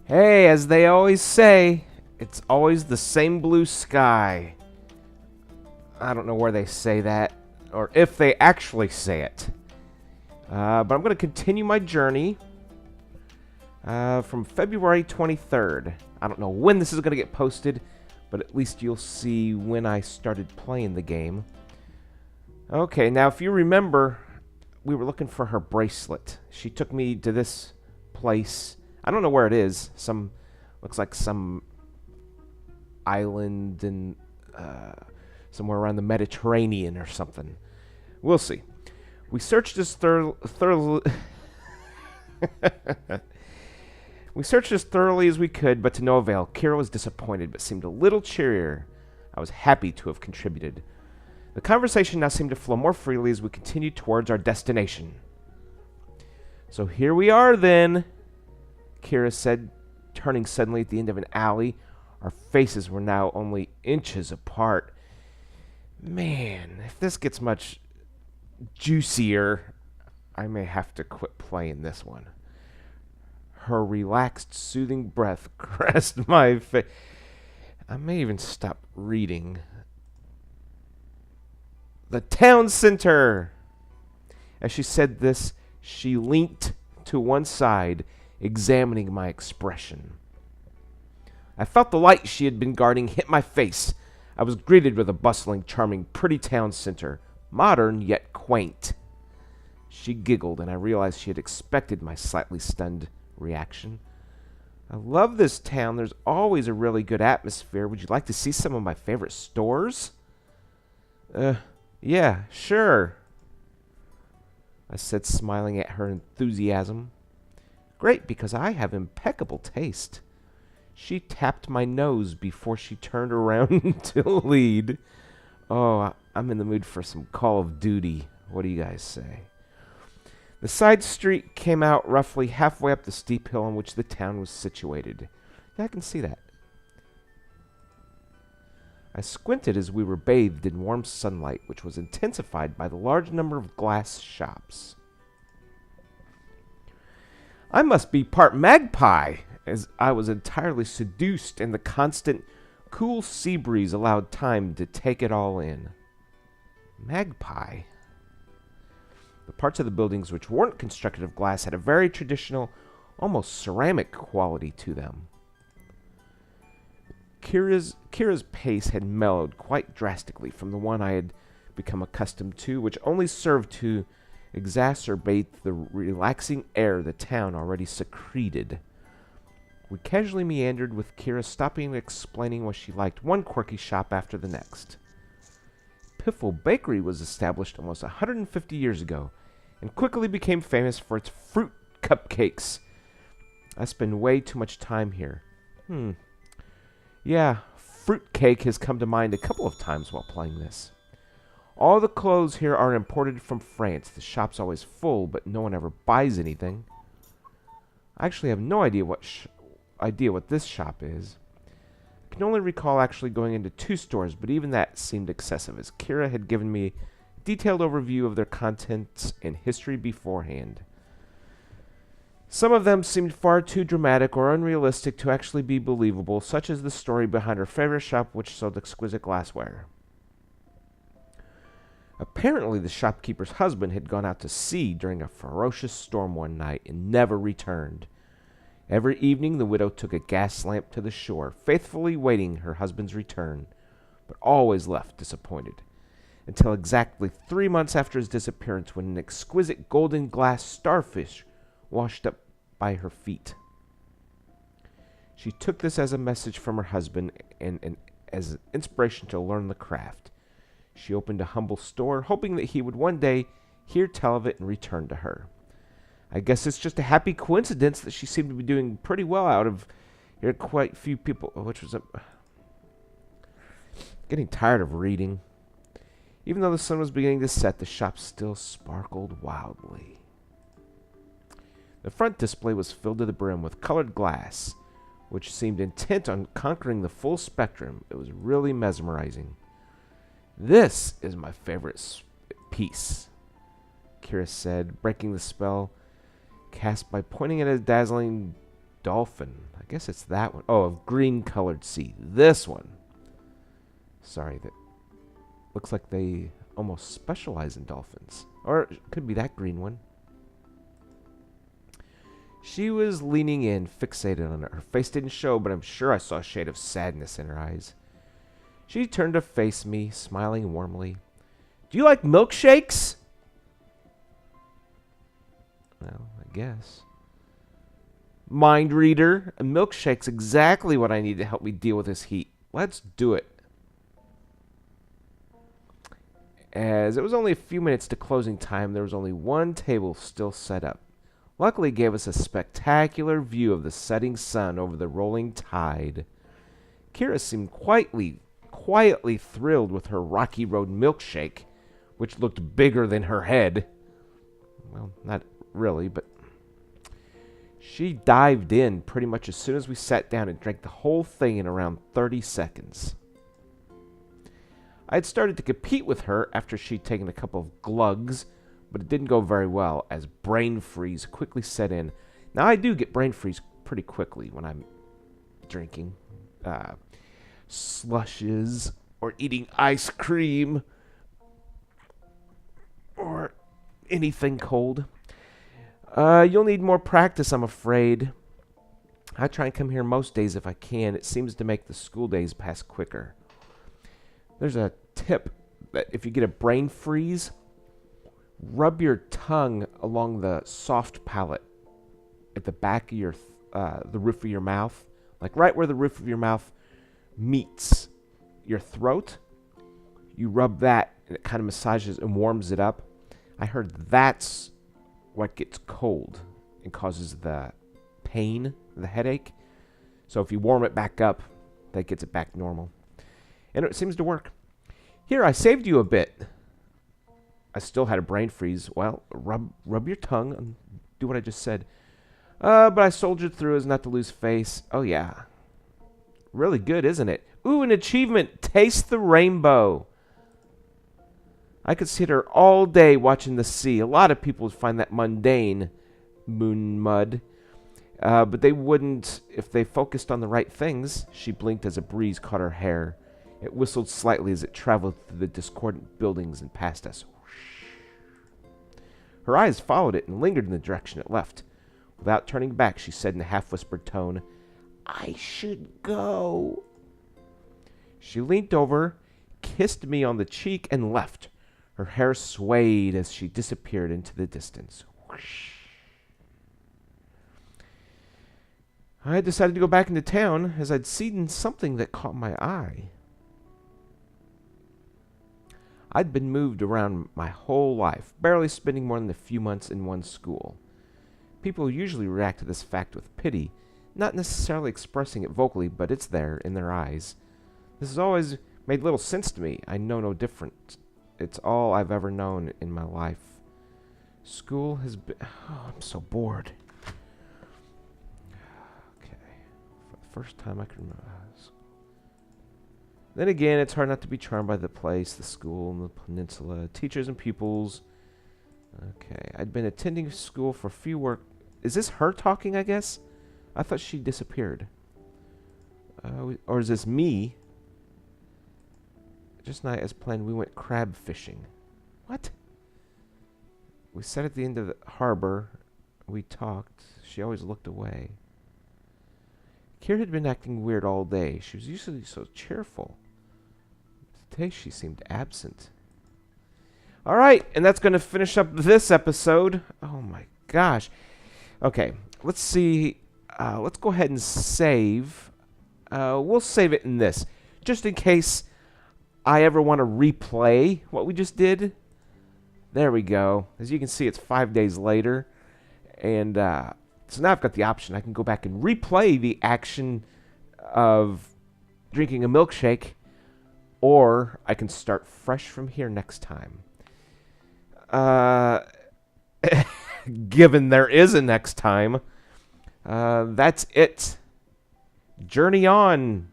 Hey, as they always say, it's always the same blue sky. I don't know where they say that, or if they actually say it. But I'm going to continue my journey from February 23rd. I don't know when this is going to get posted, but at least you'll see when I started playing the game. Okay, now if you remember, we were looking for her bracelet. She took me to this place. I don't know where it is. Looks like some island in somewhere around the Mediterranean or something. We'll see. We searched as thoroughly we searched as thoroughly as we could, but to no avail. Kira was disappointed, but seemed a little cheerier. I was happy to have contributed. The conversation now seemed to flow more freely as we continued towards our destination. So here we are then, Kira said, turning suddenly at the end of an alley. Our faces were now only inches apart. Man, if this gets much juicier, I may have to quit playing this one. Her relaxed, soothing breath caressed my face. I may even stop reading. The town center! As she said this, she leant to one side, examining my expression. I felt the light she had been guarding hit my face. I was greeted with a bustling, charming, pretty town center, modern yet quaint. She giggled, and I realized she had expected my slightly stunned reaction. I love this town. There's always a really good atmosphere. Would you like to see some of my favorite stores? Yeah, sure, I said, smiling at her enthusiasm. Great, because I have impeccable taste. She tapped my nose before she turned around to lead. Oh, I'm in the mood for some Call of Duty. What do you guys say? The side street came out roughly halfway up the steep hill on which the town was situated. Yeah, I can see that. I squinted as we were bathed in warm sunlight, which was intensified by the large number of glass shops. I must be part magpie, as I was entirely seduced, and the constant, cool sea breeze allowed time to take it all in. Magpie? The parts of the buildings which weren't constructed of glass had a very traditional, almost ceramic quality to them. Kira's pace had mellowed quite drastically from the one I had become accustomed to, which only served to exacerbate the relaxing air the town already secreted. We casually meandered, with Kira stopping and explaining what she liked one quirky shop after the next. Piffle Bakery was established almost 150 years ago and quickly became famous for its fruit cupcakes. I spend way too much time here. Yeah, fruitcake has come to mind a couple of times while playing this. All the clothes here are imported from France. The shop's always full, but no one ever buys anything. I actually have no idea what this shop is. I can only recall actually going into 2 stores, but even that seemed excessive, as Kira had given me a detailed overview of their contents and history beforehand. Some of them seemed far too dramatic or unrealistic to actually be believable, such as the story behind her favorite shop, which sold exquisite glassware. Apparently, the shopkeeper's husband had gone out to sea during a ferocious storm one night and never returned. Every evening, the widow took a gas lamp to the shore, faithfully waiting her husband's return, but always left disappointed, until exactly 3 months after his disappearance, when an exquisite golden glass starfish washed up by her feet. She took this as a message from her husband and as an inspiration to learn the craft. She opened a humble store, hoping that he would one day hear tell of it and return to her. I guess it's just a happy coincidence that she seemed to be doing pretty well out of here. Quite a few people, which was getting tired of reading. Even though the sun was beginning to set, the shop still sparkled wildly. The front display was filled to the brim with colored glass, which seemed intent on conquering the full spectrum. It was really mesmerizing. This is my favorite piece, Kira said, breaking the spell cast by pointing at a dazzling dolphin. I guess it's that one. Oh, a green-colored sea. This one. Sorry, that looks like they almost specialize in dolphins. Or it could be that green one. She was leaning in, fixated on it. Her face didn't show, but I'm sure I saw a shade of sadness in her eyes. She turned to face me, smiling warmly. Do you like milkshakes? Well, I guess. Mind reader, a milkshake's exactly what I need to help me deal with this heat. Let's do it. As it was only a few minutes to closing time, there was only one table still set up. Luckily, it gave us a spectacular view of the setting sun over the rolling tide. Kira seemed quietly thrilled with her Rocky Road milkshake, which looked bigger than her head. Well, not really, but she dived in pretty much as soon as we sat down and drank the whole thing in around 30 seconds. I had started to compete with her after she'd taken a couple of glugs, but it didn't go very well as brain freeze quickly set in. Now, I do get brain freeze pretty quickly when I'm drinking slushes or eating ice cream or anything cold. You'll need more practice, I'm afraid. I try and come here most days if I can. It seems to make the school days pass quicker. There's a tip that if you get a brain freeze, rub your tongue along the soft palate at the back of your the roof of your mouth, like right where the roof of your mouth meets your throat. You rub that, and it kind of massages and warms it up. I heard that's what gets cold and causes the pain, the headache. So if you warm it back up, that gets it back normal. And it seems to work. Here, I saved you a bit. I still had a brain freeze. Well, rub your tongue and do what I just said. But I soldiered through as not to lose face. Oh, yeah. Really good, isn't it? Ooh, an achievement. Taste the rainbow. I could sit here all day watching the sea. A lot of people would find that mundane, moon mud. But they wouldn't if they focused on the right things. She blinked as a breeze caught her hair. It whistled slightly as it traveled through the discordant buildings and past us. Her eyes followed it and lingered in the direction it left. Without turning back, she said in a half-whispered tone, I should go. She leant over, kissed me on the cheek, and left. Her hair swayed as she disappeared into the distance. Whoosh. I decided to go back into town as I'd seen something that caught my eye. I'd been moved around my whole life, barely spending more than a few months in one school. People usually react to this fact with pity, not necessarily expressing it vocally, but it's there in their eyes. This has always made little sense to me. I know no different. It's all I've ever known in my life. School has been... Oh, I'm so bored. Okay. For the first time I can remember... Then again, it's hard not to be charmed by the place, the school, and the peninsula, teachers and pupils. Okay, I'd been attending school for a few work... Is this her talking, I guess? I thought she disappeared. Or is this me? Just night as planned, we went crab fishing. What? We sat at the end of the harbor. We talked. She always looked away. Kira had been acting weird all day. She was usually so cheerful. Today she seemed absent. All right, and that's going to finish up this episode. Oh my gosh. Okay, let's see. Let's go ahead and save. We'll save it in this, just in case I ever want to replay what we just did. There we go. As you can see, it's 5 days later. And so now I've got the option. I can go back and replay the action of drinking a milkshake, or I can start fresh from here next time. Given there is a next time, that's it. Journey on.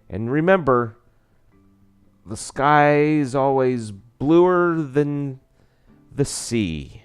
And remember, the sky's always bluer than the sea.